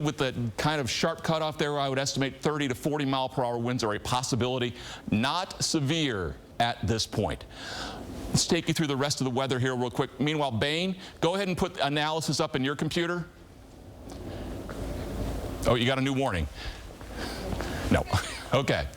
with the kind of sharp cutoff there, I would estimate 30 to 40 mile per hour winds are a possibility. Not severe at this point. Let's take you through the rest of the weather here real quick. Meanwhile, Bain, go ahead and put analysis up in your computer. Oh, you got a new warning? No. Okay.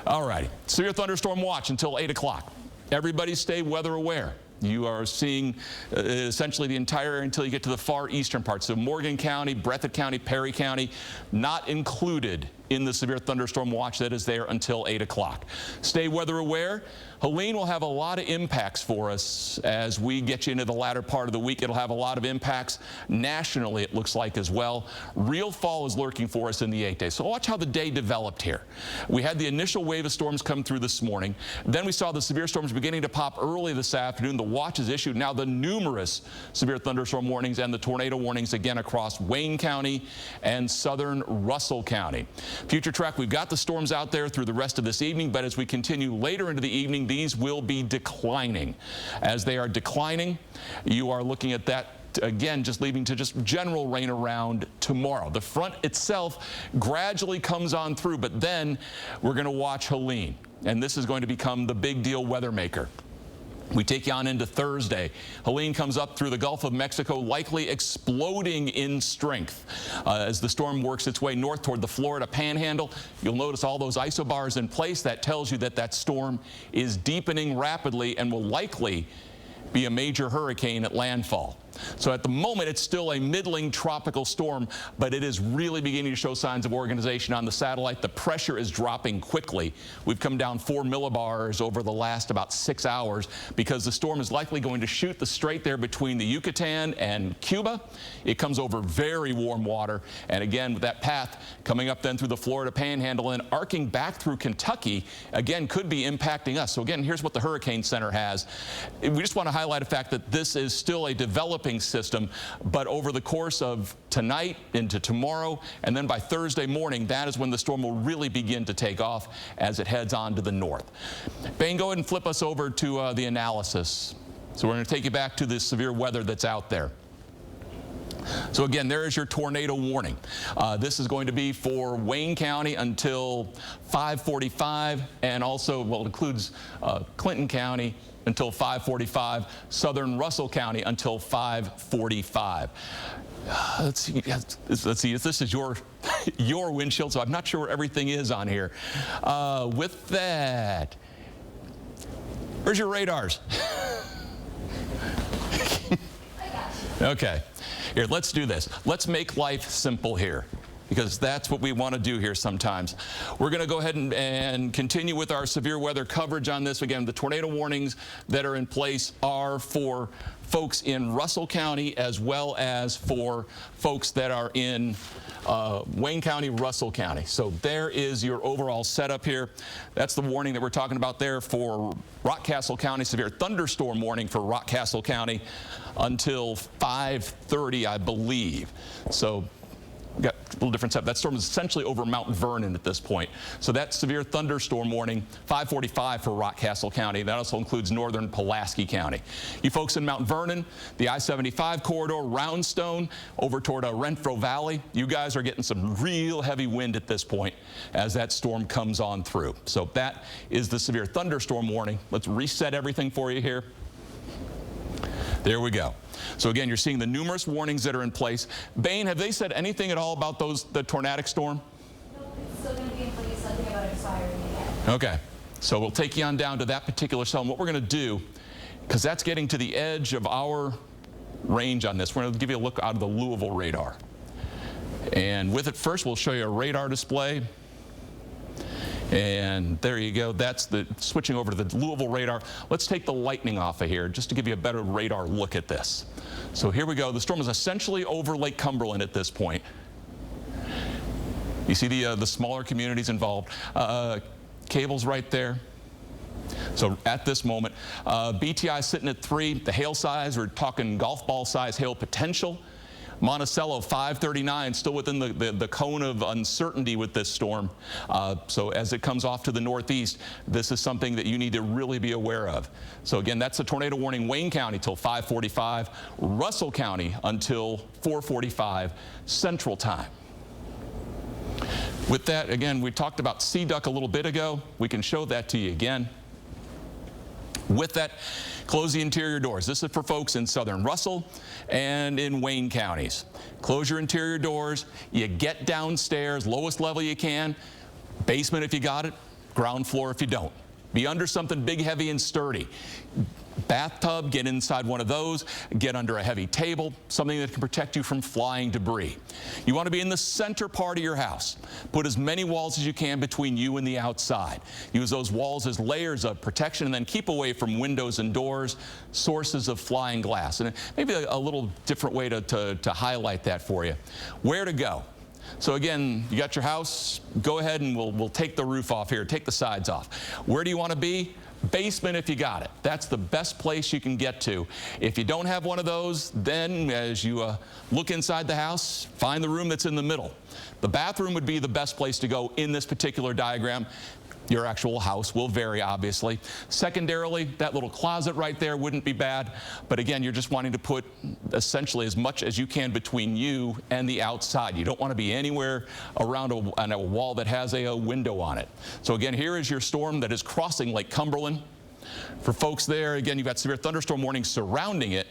All righty. Severe thunderstorm watch until 8 o'clock. Everybody stay weather aware. You are seeing essentially the entire area until you get to the far eastern parts. So Morgan County, Breathitt County, Perry County, not included in the severe thunderstorm watch that is there until 8 o'clock. Stay weather aware. Helene will have a lot of impacts for us as we get you into the latter part of the week. It'll have a lot of impacts nationally, it looks like, as well. Real fall is lurking for us in the 8 days. So watch how the day developed here. We had the initial wave of storms come through this morning. Then we saw the severe storms beginning to pop early this afternoon. The watch is issued. Now the numerous severe thunderstorm warnings and the tornado warnings again across Wayne County and southern Russell County. Future track, we've got the storms out there through the rest of this evening, but as we continue later into the evening, these will be declining. As they are declining, you are looking at that again, just leading to just general rain around tomorrow. The front itself gradually comes on through, but then we're going to watch Helene, and this is going to become the big deal weather maker. We take you on into Thursday. Helene comes up through the Gulf of Mexico, likely exploding in strength as the storm works its way north toward the Florida Panhandle. You'll notice all those isobars in place. That tells you that that storm is deepening rapidly and will likely be a major hurricane at landfall. So at the moment, it's still a middling tropical storm, but it is really beginning to show signs of organization on the satellite. The pressure is dropping quickly. We've come down 4 millibars over the last about 6 hours because the storm is likely going to shoot the strait there between the Yucatan and Cuba. It comes over very warm water, and again, with that path coming up then through the Florida Panhandle and arcing back through Kentucky, again, could be impacting us. So again, here's what the Hurricane Center has. We just want to highlight the fact that this is still a developing system, but over the course of tonight into tomorrow and then by Thursday morning, that is when the storm will really begin to take off as it heads on to the north. Bain, go ahead and flip us over to the analysis. So we're going to take you back to the severe weather that's out there. So again, there is your tornado warning. This is going to be for Wayne County until 5:45, and also, well, it includes Clinton County until 5:45, southern Russell County until 5:45. Let's see if this is your windshield, so I'm not sure where everything is on here. With that, where's your radars? Okay. Here, let's do this. Let's make life simple here, because that's what we want to do here sometimes. We're going to go ahead and continue with our severe weather coverage on this. Again, the tornado warnings that are in place are for folks in Russell County as well as for folks that are in Wayne County, Russell County. So there is your overall setup here. That's the warning that we're talking about there for Rockcastle County, severe thunderstorm warning for Rockcastle County until 5:30, I believe. So got a little different setup. That storm is essentially over Mount Vernon at this point. So that severe thunderstorm warning, 5:45 for Rockcastle County. That also includes northern Pulaski County. You folks in Mount Vernon, the I-75 corridor, Roundstone, over toward Renfro Valley, you guys are getting some real heavy wind at this point as that storm comes on through. So that is the severe thunderstorm warning. Let's reset everything for you here. There we go. So again, you're seeing the numerous warnings that are in place. Bain, have they said anything at all about the tornadic storm? No, it's still going to be in place. Nothing about it expiring yet. Okay. So we'll take you on down to that particular cell. And what we're going to do, because that's getting to the edge of our range on this, we're going to give you a look out of the Louisville radar. And with it first, we'll show you a radar display. And there you go. That's the switching over to the Louisville radar. Let's take the lightning off of here just to give you a better radar look at this. So here we go. The storm is essentially over Lake Cumberland at this point. You see the smaller communities involved. Cable's right there. So at this moment, BTI sitting at 3. The hail size, we're talking golf ball size hail potential. Monticello 539, still within the cone of uncertainty with this storm. So as it comes off to the northeast, this is something that you need to really be aware of. So again, that's a tornado warning, Wayne County till 5:45, Russell County until 4:45 Central Time. With that, again, we talked about sea duck a little bit ago. We can show that to you again. With that, close the interior doors. This is for folks in southern Russell and in Wayne counties. Close your interior doors. You get downstairs, lowest level you can. Basement if you got it, ground floor if you don't. Be under something big, heavy, and sturdy. Bathtub, get inside one of those, get under a heavy table, something that can protect you from flying debris. You want to be in the center part of your house. Put as many walls as you can between you and the outside. Use those walls as layers of protection, and then keep away from windows and doors, sources of flying glass. And maybe a little different way to highlight that for you. Where to go? So again, you got your house, go ahead and we'll take the roof off here, take the sides off. Where do you want to be? Basement if you got it. That's the best place you can get to. If you don't have one of those, then as you look inside the house, find the room that's in the middle. The bathroom would be the best place to go in this particular diagram. Your actual house will vary, obviously. Secondarily, that little closet right there wouldn't be bad. But again, you're just wanting to put essentially as much as you can between you and the outside. You don't want to be anywhere around a wall that has a window on it. So again, here is your storm that is crossing Lake Cumberland. For folks there, again, you've got severe thunderstorm warnings surrounding it.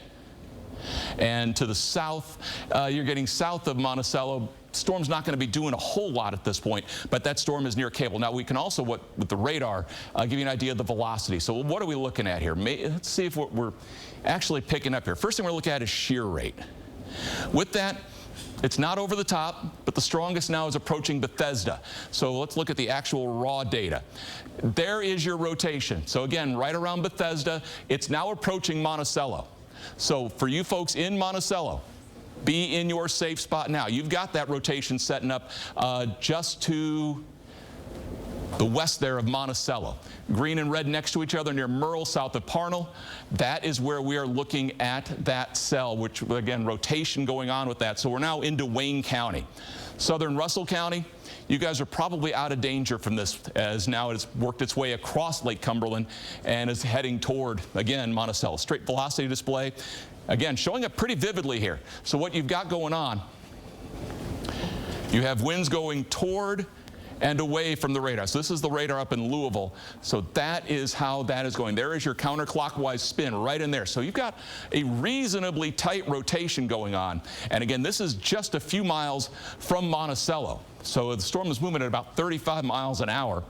And to the south, you're getting south of Monticello. Storm's not going to be doing a whole lot at this point, but that storm is near Cable. Now, we can also, with the radar, give you an idea of the velocity. So what are we looking at here? Let's see if we're actually picking up here. First thing we're looking at is shear rate. With that, it's not over the top, but the strongest now is approaching Bethesda. So let's look at the actual raw data. There is your rotation. So again, right around Bethesda, it's now approaching Monticello. So for you folks in Monticello, be in your safe spot now. You've got that rotation setting up just to the west there of Monticello. Green and red next to each other near Merle, south of Parnell. That is where we are looking at that cell, which, again, rotation going on with that. So we're now into Wayne County. Southern Russell County, you guys are probably out of danger from this, as now it's worked its way across Lake Cumberland and is heading toward, again, Monticello. Straight velocity display. Again, showing up pretty vividly here. So what you've got going on, you have winds going toward and away from the radar. So this is the radar up in Louisville. So that is how that is going. There is your counterclockwise spin right in there. So you've got a reasonably tight rotation going on. And again, this is just a few miles from Monticello. So the storm is moving at about 35 miles an hour.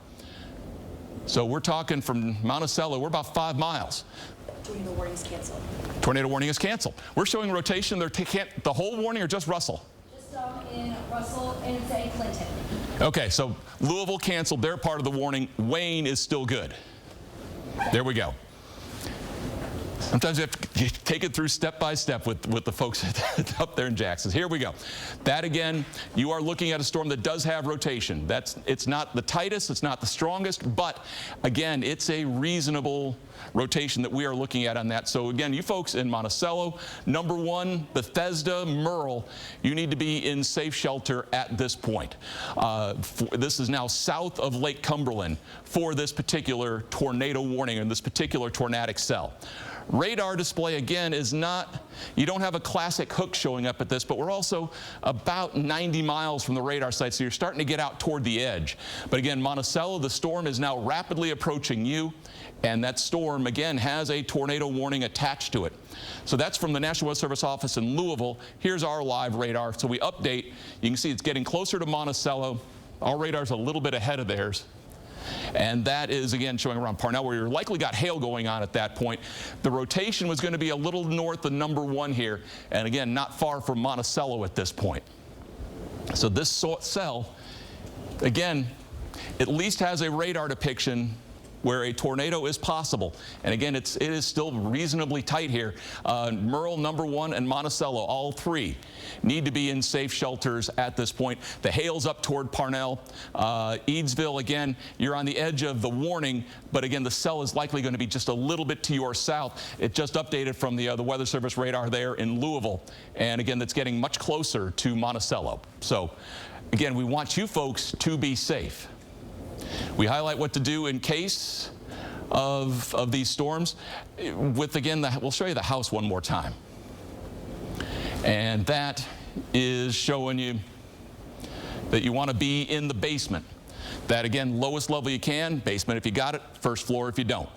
So we're talking from Monticello, we're about 5 miles. Tornado warning is canceled. Tornado warning is canceled. We're showing rotation. The whole warning or just Russell? Just in Russell and say Clinton. Okay, so Louisville canceled their part of the warning. Wayne is still good. There we go. Sometimes you have to take it through step by step with the folks up there in Jackson. Here we go. That again, you are looking at a storm that does have rotation. It's not the tightest, it's not the strongest, but again, it's a reasonable rotation that we are looking at on that. So again, you folks in Monticello, number 1, Bethesda, Merle, you need to be in safe shelter at this point. This is now south of Lake Cumberland for this particular tornado warning and this particular tornadic cell. Radar display, again, is not, you don't have a classic hook showing up at this, but we're also about 90 miles from the radar site, so you're starting to get out toward the edge. But again, Monticello, the storm is now rapidly approaching you, and that storm, again, has a tornado warning attached to it. So that's from the National Weather Service office in Louisville. Here's our live radar. So we update. You can see it's getting closer to Monticello. Our radar's a little bit ahead of theirs. And that is, again, showing around Parnell, where you're likely got hail going on at that point. The rotation was going to be a little north of number 1 here, and again, not far from Monticello at this point. So this cell, again, at least has a radar depiction where a tornado is possible. And again, it is still reasonably tight here. Merle, number 1, and Monticello, all 3, need to be in safe shelters at this point. The hail's up toward Parnell. Eadsville, again, you're on the edge of the warning, but again, the cell is likely going to be just a little bit to your south. It just updated from the Weather Service radar there in Louisville. And again, that's getting much closer to Monticello. So again, we want you folks to be safe. We highlight what to do in case of these storms with, again, we'll show you the house one more time. And that is showing you that you want to be in the basement. That, again, lowest level you can, basement if you got it, first floor if you don't.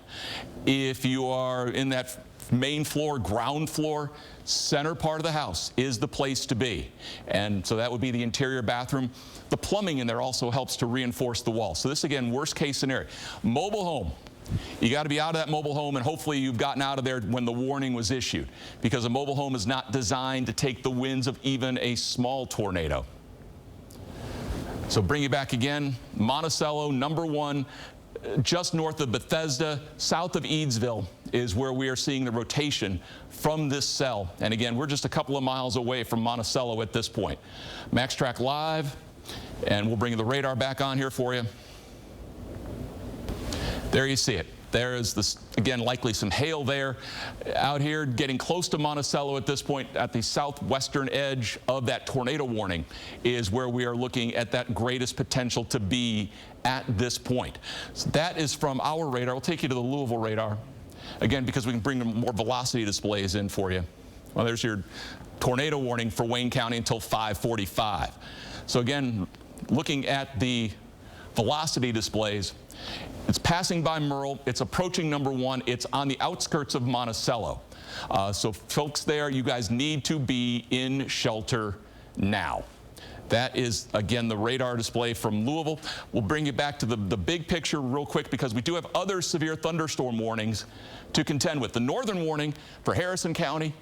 If you are in that main floor, ground floor, center part of the house is the place to be. And so that would be the interior bathroom. The plumbing in there also helps to reinforce the wall. So this, again, worst case scenario. Mobile home. You got to be out of that mobile home, and hopefully you've gotten out of there when the warning was issued, because a mobile home is not designed to take the winds of even a small tornado. So bring you back again, Monticello, number 1, just north of Bethesda, south of Eadsville is where we are seeing the rotation from this cell. And again, we're just a couple of miles away from Monticello at this point. MaxTrack Live, and we'll bring the radar back on here for you. There you see it. There is this, again, likely some hail there. Out here, getting close to Monticello at this point, at the southwestern edge of that tornado warning, is where we are looking at that greatest potential to be at this point. So that is from our radar. We'll take you to the Louisville radar, again, because we can bring more velocity displays in for you. Well, there's your tornado warning for Wayne County until 5:45. So again, looking at the velocity displays, it's passing by Merle. It's approaching number 1. It's on the outskirts of Monticello. So folks there, you guys need to be in shelter now. That is, again, the radar display from Louisville. We'll bring you back to the big picture real quick, because we do have other severe thunderstorm warnings to contend with. The northern warning for Harrison County,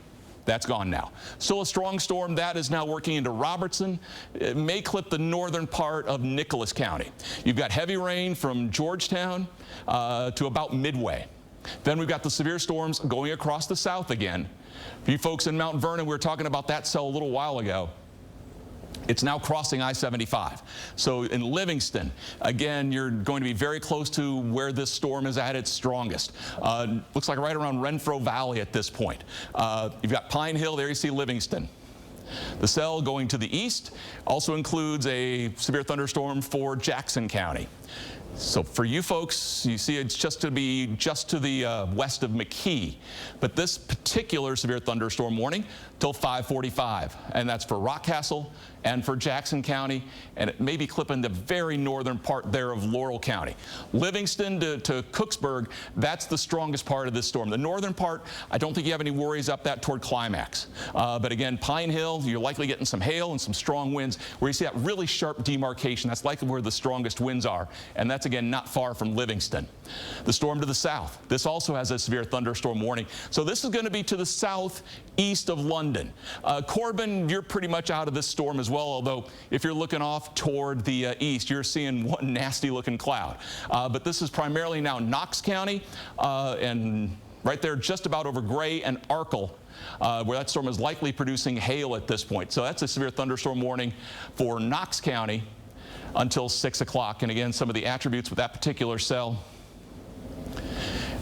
that's gone now. Still a strong storm that is now working into Robertson. It may clip the northern part of Nicholas County. You've got heavy rain from Georgetown to about Midway. Then we've got the severe storms going across the south again. For you folks in Mount Vernon, we were talking about that cell a little while ago. It's now crossing I-75. So in Livingston, again, you're going to be very close to where this storm is at its strongest. Looks like right around Renfro Valley at this point. You've got Pine Hill, there you see Livingston. The cell going to the east also includes a severe thunderstorm for Jackson County. So for you folks, you see it's just to the west of McKee. But this particular severe thunderstorm warning till 5:45, and that's for Rockcastle and for Jackson County, and it may be clipping the very northern part there of Laurel County. Livingston to Cooksburg, that's the strongest part of this storm. The northern part, I don't think you have any worries up that toward Climax. But again, Pine Hill, you're likely getting some hail and some strong winds where you see that really sharp demarcation. That's likely where the strongest winds are, and that's again not far from Livingston. The storm to the south, this also has a severe thunderstorm warning. So this is going to be to the southeast of London. Corbin, you're pretty much out of this storm as well, although if you're looking off toward the east, you're seeing one nasty looking cloud. But this is primarily now Knox County and right there just about over Gray and Arkell, where that storm is likely producing hail at this point. So that's a severe thunderstorm warning for Knox County until 6 o'clock. And again, some of the attributes with that particular cell.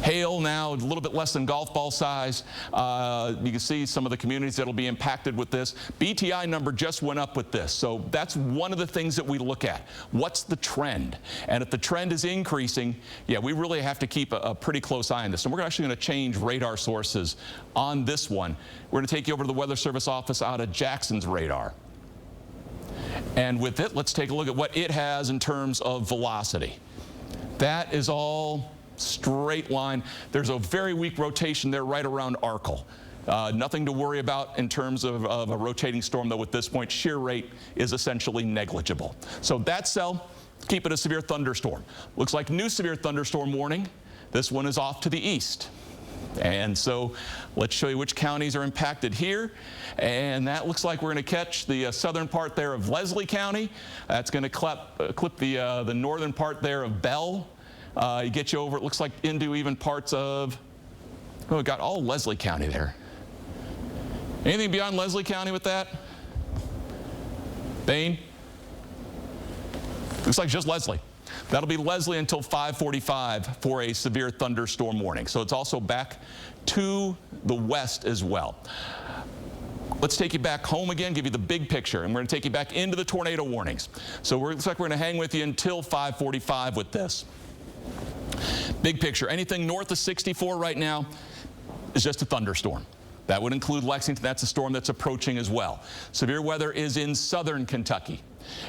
Hail now, a little bit less than golf ball size. You can see some of the communities that will be impacted with this. BTI number just went up with this. So that's one of the things that we look at. What's the trend? And if the trend is increasing, yeah, we really have to keep a pretty close eye on this. And we're actually going to change radar sources on this one. We're going to take you over to the Weather Service office out of Jackson's radar. And with it, let's take a look at what it has in terms of velocity. That is all straight line. There's a very weak rotation there right around Arkell. Nothing to worry about in terms of a rotating storm, though at this point shear rate is essentially negligible. So that cell, keep it a severe thunderstorm. Looks like new severe thunderstorm warning. This one is off to the east. And so let's show you which counties are impacted here. And that looks like we're going to catch the southern part there of Leslie County. That's going to clip the northern part there of Bell. You get you over, it looks like, into even parts of, oh, we got all Leslie County there. Anything beyond Leslie County with that? Bain? Looks like just Leslie. That'll be Leslie until 5:45 for a severe thunderstorm warning. So it's also back to the west as well. Let's take you back home again, give you the big picture, and we're going to take you back into the tornado warnings. So it looks like we're going to hang with you until 5:45 with this. Big picture, anything north of 64 right now is just a thunderstorm. That would include Lexington. That's a storm that's approaching as well. Severe weather is in southern Kentucky.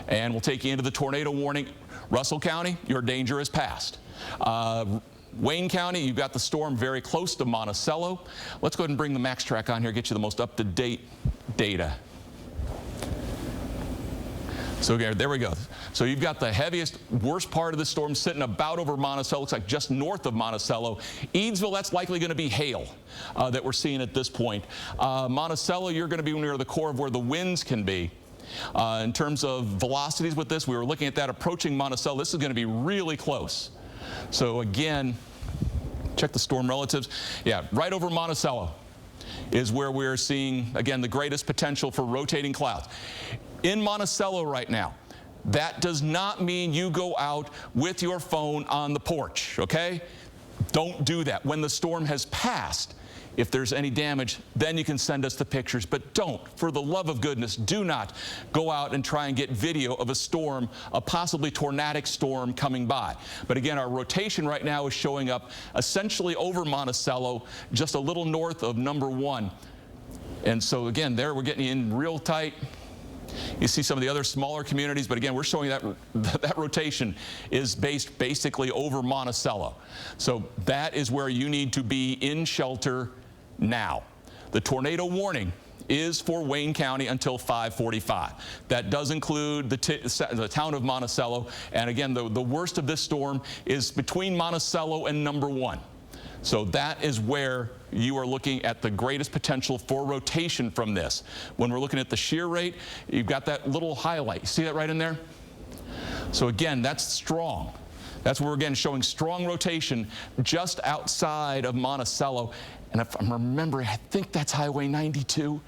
And we'll take you into the tornado warning. Russell County, your danger is past. Wayne County, you've got the storm very close to Monticello. Let's go ahead and bring the Max Track on here, get you the most up-to-date data. So there we go. So you've got the heaviest, worst part of the storm sitting about over Monticello. Looks like just north of Monticello. Eadsville, that's likely going to be hail that we're seeing at this point. Monticello, you're going to be near the core of where the winds can be. In terms of velocities with this, we were looking at that approaching Monticello. This is going to be really close. So again, check the storm relatives. Yeah, right over Monticello is where we're seeing, again, the greatest potential for rotating clouds. In Monticello right now, that does not mean you go out with your phone on the porch, okay? Don't do that. When the storm has passed, if there's any damage, then you can send us the pictures. But don't, for the love of goodness, do not go out and try and get video of a storm, a possibly tornadic storm coming by. But again, our rotation right now is showing up essentially over Monticello, just a little north of number 1. And so again, there we're getting in real tight. You see some of the other smaller communities, but again, we're showing that that rotation is based basically over Monticello. So that is where you need to be in shelter now. The tornado warning is for Wayne County until 5:45. That does include the town of Monticello. And again, the worst of this storm is between Monticello and number 1. So that is where you are looking at the greatest potential for rotation from this. When we're looking at the shear rate, you've got that little highlight. You see that right in there? So again, that's strong. That's where we're again showing strong rotation just outside of Monticello. And if I'm remembering, I think that's Highway 92.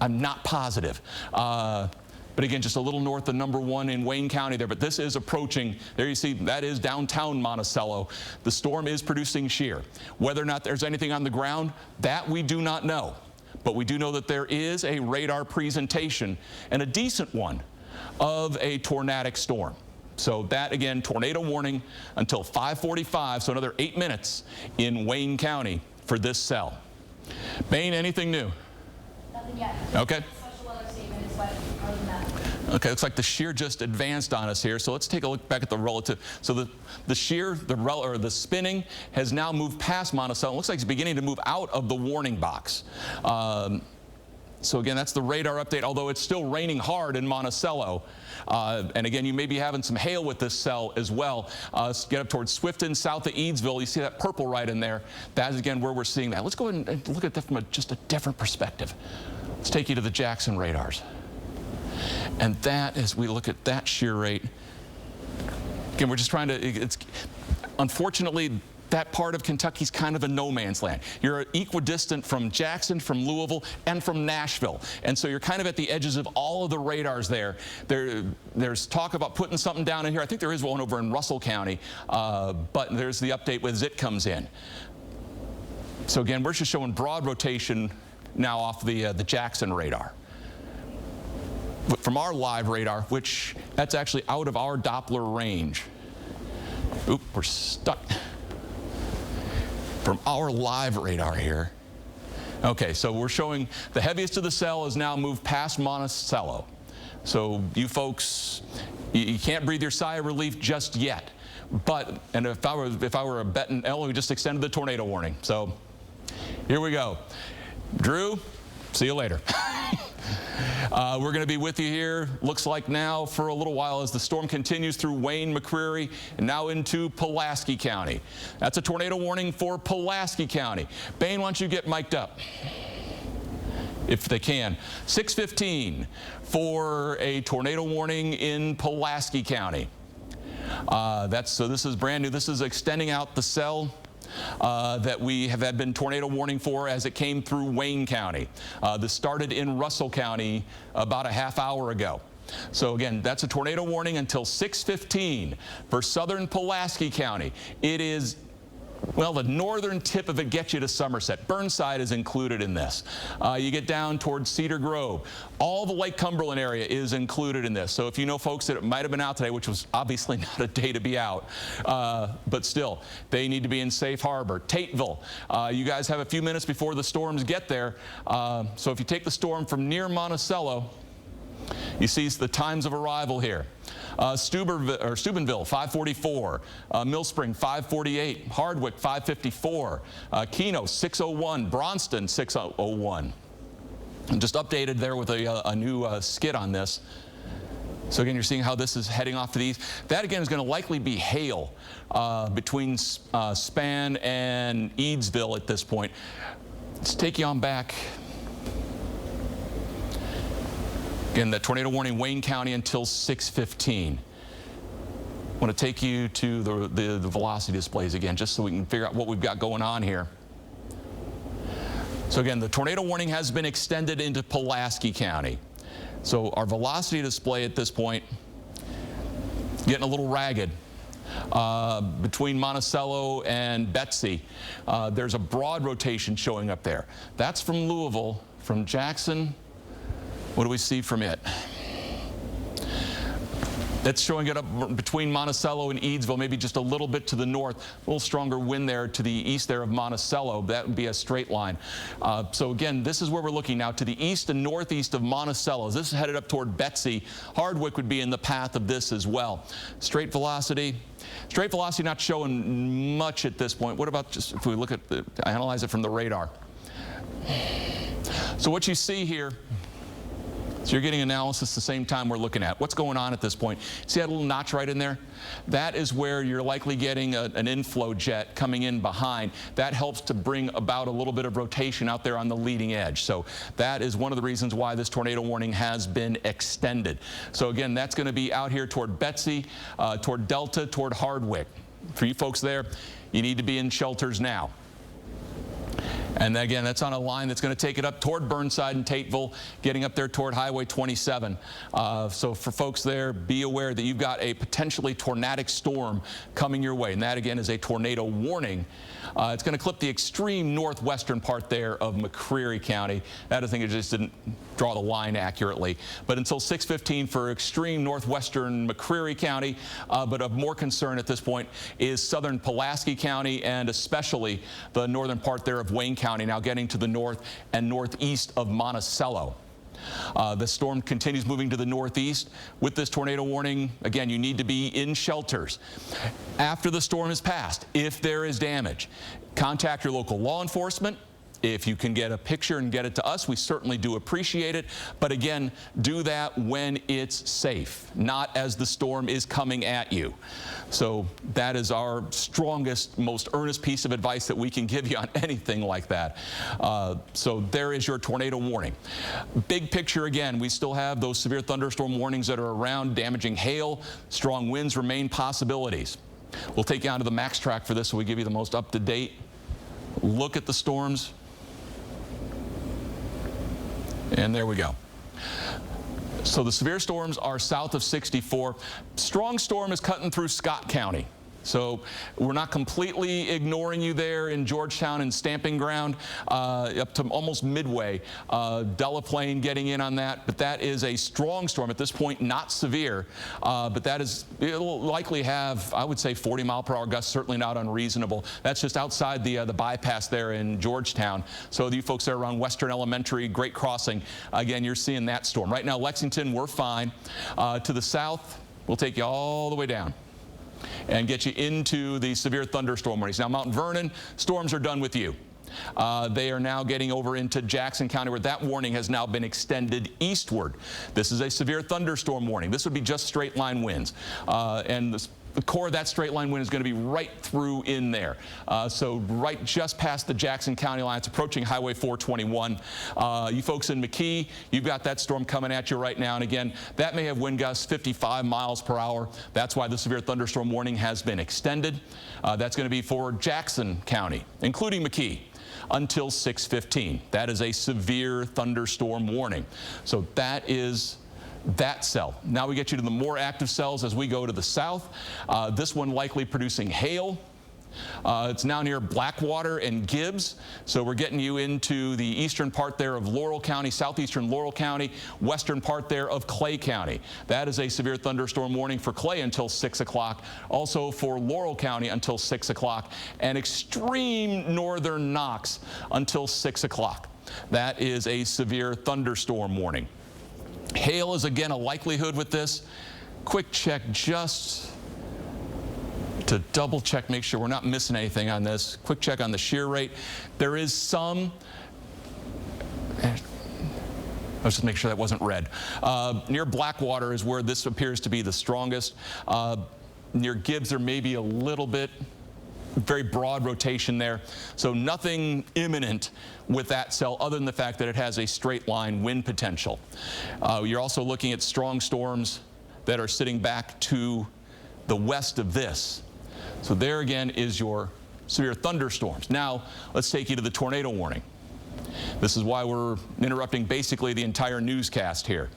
I'm not positive. But again, just a little north of number 1 in Wayne County there. But this is approaching. There you see, that is downtown Monticello. The storm is producing shear. Whether or not there's anything on the ground, that we do not know. But we do know that there is a radar presentation, and a decent one, of a tornadic storm. So that, again, tornado warning until 5:45, so another 8 minutes in Wayne County for this cell. Bain, anything new? Nothing yet. Okay. Special weather statement is what, other than that. Okay, looks like the shear just advanced on us here. So let's take a look back at the relative. So the shear, the spinning has now moved past Monticello. It looks like it's beginning to move out of the warning box. So again, that's the radar update, although it's still raining hard in Monticello. And again, you may be having some hail with this cell as well. Get up towards Swifton, south of Eadsville. You see that purple right in there. That is, again, where we're seeing that. Let's go ahead and look at that from just a different perspective. Let's take you to the Jackson radars. And that, as we look at that shear rate, again, we're just trying to, unfortunately, that part of Kentucky's kind of a no man's land. You're equidistant from Jackson, from Louisville, and from Nashville. And so you're kind of at the edges of all of the radars there. There's talk about putting something down in here. I think there is one over in Russell County, but there's the update with ZIT comes in. So again, we're just showing broad rotation now off the Jackson radar. But from our live radar, which that's actually out of our Doppler range. Oop, we're stuck. From our live radar here. Okay, so we're showing the heaviest of the cell has now moved past Monticello. So you folks, you can't breathe your sigh of relief just yet. But, and if I were a betting L, we just extended the tornado warning. So here we go. Drew, see you later. We're going to be with you here, looks like now, for a little while as the storm continues through Wayne, McCreary, and now into Pulaski County. That's a tornado warning for Pulaski County. Bain, why don't you get mic'd up? If they can. 6:15 for a tornado warning in Pulaski County. So this is brand new. This is extending out the cell that we have been tornado warning for as it came through Wayne County. This started in Russell County about a half hour ago. So again, that's a tornado warning until 6:15 for southern Pulaski County. It is Well, the northern tip of it gets you to Somerset. Burnside is included in this. You get down towards Cedar Grove. All the Lake Cumberland area is included in this. So if you know folks that might have been out today, which was obviously not a day to be out, but still, they need to be in safe harbor. Tateville, you guys have a few minutes before the storms get there. So if you take the storm from near Monticello, you see the times of arrival here. Steubenville, 5:44. Millspring, 5:48. Hardwick, 5:54. Keno, 6:01. Braunston, 6:01. Just updated there with a new skid on this. So again, you're seeing how this is heading off to the east. That again is going to likely be hail between Span and Eadsville at this point. Let's take you on back. Again, the tornado warning, Wayne County until 6:15. I want to take you to the velocity displays again, just so we can figure out what we've got going on here. So again, the tornado warning has been extended into Pulaski County. So our velocity display at this point, getting a little ragged. Between Monticello and Betsy, there's a broad rotation showing up there. That's from Louisville. From Jackson, what do we see from it? That's showing it up between Monticello and Eadsville, maybe just a little bit to the north. A little stronger wind there to the east there of Monticello. That would be a straight line. So again, this is where we're looking now, to the east and northeast of Monticello. As this is headed up toward Betsy, Hardwick would be in the path of this as well. Straight velocity not showing much at this point. What about just if we look at analyze it from the radar? So what you see here, so you're getting analysis at the same time we're looking at. What's going on at this point? See that little notch right in there? That is where you're likely getting an inflow jet coming in behind. That helps to bring about a little bit of rotation out there on the leading edge. So that is one of the reasons why this tornado warning has been extended. So again, that's going to be out here toward Betsy, toward Delta, toward Hardwick. For you folks there, you need to be in shelters now. And again, that's on a line that's going to take it up toward Burnside and Tateville, getting up there toward Highway 27. So for folks there, be aware that you've got a potentially tornadic storm coming your way. And that, again, is a tornado warning. It's going to clip the extreme northwestern part there of McCreary County. That, I think, it just didn't draw the line accurately. But until 6:15 for extreme northwestern McCreary County. But of more concern at this point is southern Pulaski County, and especially the northern part there of Wayne County, now getting to the north and northeast of Monticello. The storm continues moving to the northeast. With this tornado warning, again, you need to be in shelters. After the storm has passed, if there is damage, contact your local law enforcement. If you can get a picture and get it to us, we certainly do appreciate it. But again, do that when it's safe, not as the storm is coming at you. So that is our strongest, most earnest piece of advice that we can give you on anything like that. So there is your tornado warning. Big picture again, we still have those severe thunderstorm warnings that are around. Damaging hail, strong winds remain possibilities. We'll take you onto the max track for this so we give you the most up-to-date look at the storms. And there we go. So the severe storms are south of 64. Strong storm is cutting through Scott County. So we're not completely ignoring you there in Georgetown and Stamping Ground, up to almost Midway. Delaplane getting in on that, but that is a strong storm at this point, not severe, but that is, it'll likely have, I would say, 40-mile-per-hour gusts, certainly not unreasonable. That's just outside the bypass there in Georgetown. So you folks that are around Western Elementary, Great Crossing, again, you're seeing that storm. Right now, Lexington, we're fine. To the south, we'll take you all the way down and get you into the severe thunderstorm warnings. Now, Mount Vernon, storms are done with you. They are now getting over into Jackson County, where that warning has now been extended eastward. This is a severe thunderstorm warning. This would be just straight line winds. And the core of that straight line wind is going to be right through in there. So right just past the Jackson County line. It's approaching Highway 421. You folks in McKee, you've got that storm coming at you right now. And again, that may have wind gusts 55 miles per hour. That's why the severe thunderstorm warning has been extended. That's going to be for Jackson County, including McKee, until 6:15. That is a severe thunderstorm warning. So that is that cell. Now we get you to the more active cells as we go to the south. This one likely producing hail. It's now near Blackwater and Gibbs, so we're getting you into the eastern part there of Laurel County, southeastern Laurel County, western part there of Clay County. That is a severe thunderstorm warning for Clay until 6 o'clock, also for Laurel County until 6 o'clock, and extreme northern Knox until 6 o'clock. That is a severe thunderstorm warning. Hail is again a likelihood with this. Quick check just to double check, make sure we're not missing anything on this. Quick check on the shear rate. There is some, let's just make sure that wasn't red. Near Blackwater is where this appears to be the strongest. Near Gibbs there may be a little bit, very broad rotation there. So nothing imminent with that cell other than the fact that it has a straight line wind potential. You're also looking at strong storms that are sitting back to the west of this. So there again is your severe thunderstorms. Now let's take you to the tornado warning. This is why we're interrupting basically the entire newscast here.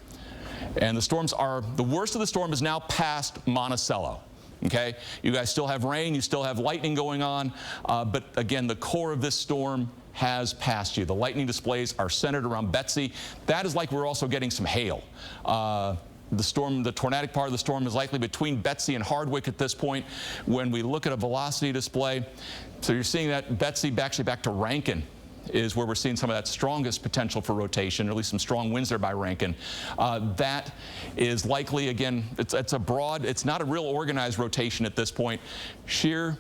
And the storms are, the worst of the storm is now past Monticello. Okay, you guys still have rain, you still have lightning going on, but again, the core of this storm has passed you. The lightning displays are centered around Betsy. That is like we're also getting some hail. The storm, the tornadic part of the storm is likely between Betsy and Hardwick at this point when we look at a velocity display. So you're seeing that Betsy actually back to Rankin is where we're seeing some of that strongest potential for rotation, or at least some strong winds there by Rankin. That is likely, again, it's a broad, it's not a real organized rotation at this point. Shear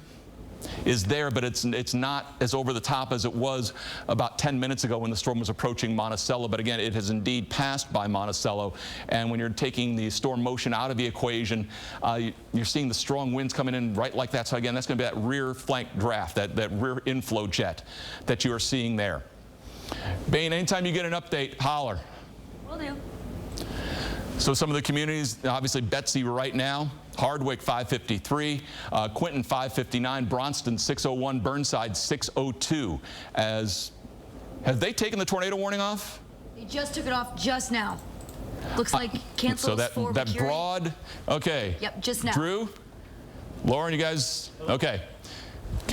is there, but it's not as over the top as it was about 10 minutes ago when the storm was approaching Monticello. But again, it has indeed passed by Monticello. And when you're taking the storm motion out of the equation, you're seeing the strong winds coming in right like that. So again, that's going to be that rear flank draft, that rear inflow jet that you are seeing there. Bain, anytime you get an update, holler. Will do. So some of the communities, obviously Betsy right now, Hardwick 553, Quinton 559, Bronston 601, Burnside 602. Have they taken the tornado warning off? They just took it off just now. Looks like cancels so that broad, okay. Yep, just now. Drew, Lauren, you guys, okay.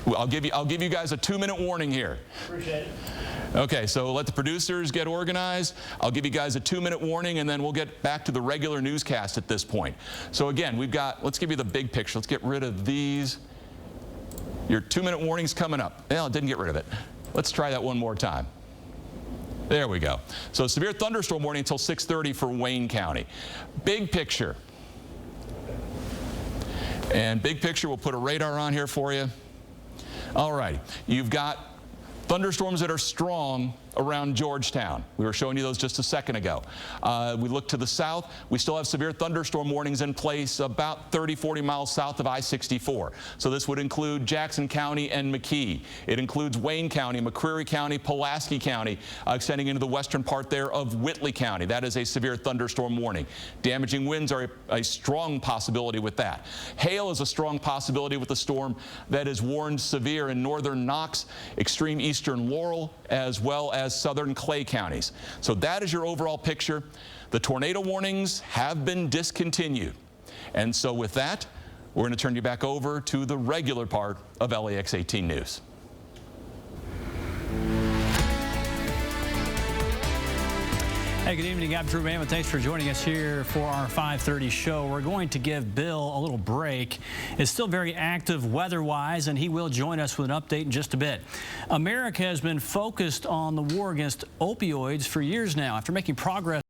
I'll give you guys a 2-minute warning here. Appreciate it. Okay, so let the producers get organized. I'll give you guys a 2-minute warning, and then we'll get back to the regular newscast at this point. So again, we've got, let's give you the big picture. Let's get rid of these. Your 2-minute warning's coming up. Well, it didn't get rid of it. Let's try that one more time. There we go. So severe thunderstorm warning until 6:30 for Wayne County. Big picture. And big picture, we'll put a radar on here for you. All right, you've got thunderstorms that are strong around Georgetown. We were showing you those just a second ago. We look to the south. We still have severe thunderstorm warnings in place about 30-40 miles south of I-64. So this would include Jackson County and McKee. It includes Wayne County, McCreary County, Pulaski County, extending into the western part there of Whitley County. That is a severe thunderstorm warning. Damaging winds are a strong possibility with that. Hail is a strong possibility with the storm that is warned severe in northern Knox, extreme eastern Laurel, as well as southern Clay counties. So that is your overall picture. The tornado warnings have been discontinued. And so with that, we're going to turn you back over to the regular part of LEX 18 News. Hey, good evening. I'm Drew Mann. Thanks for joining us here for our 5:30 show. We're going to give Bill a little break. It's still very active weather-wise, and he will join us with an update in just a bit. America has been focused on the war against opioids for years now. After making progress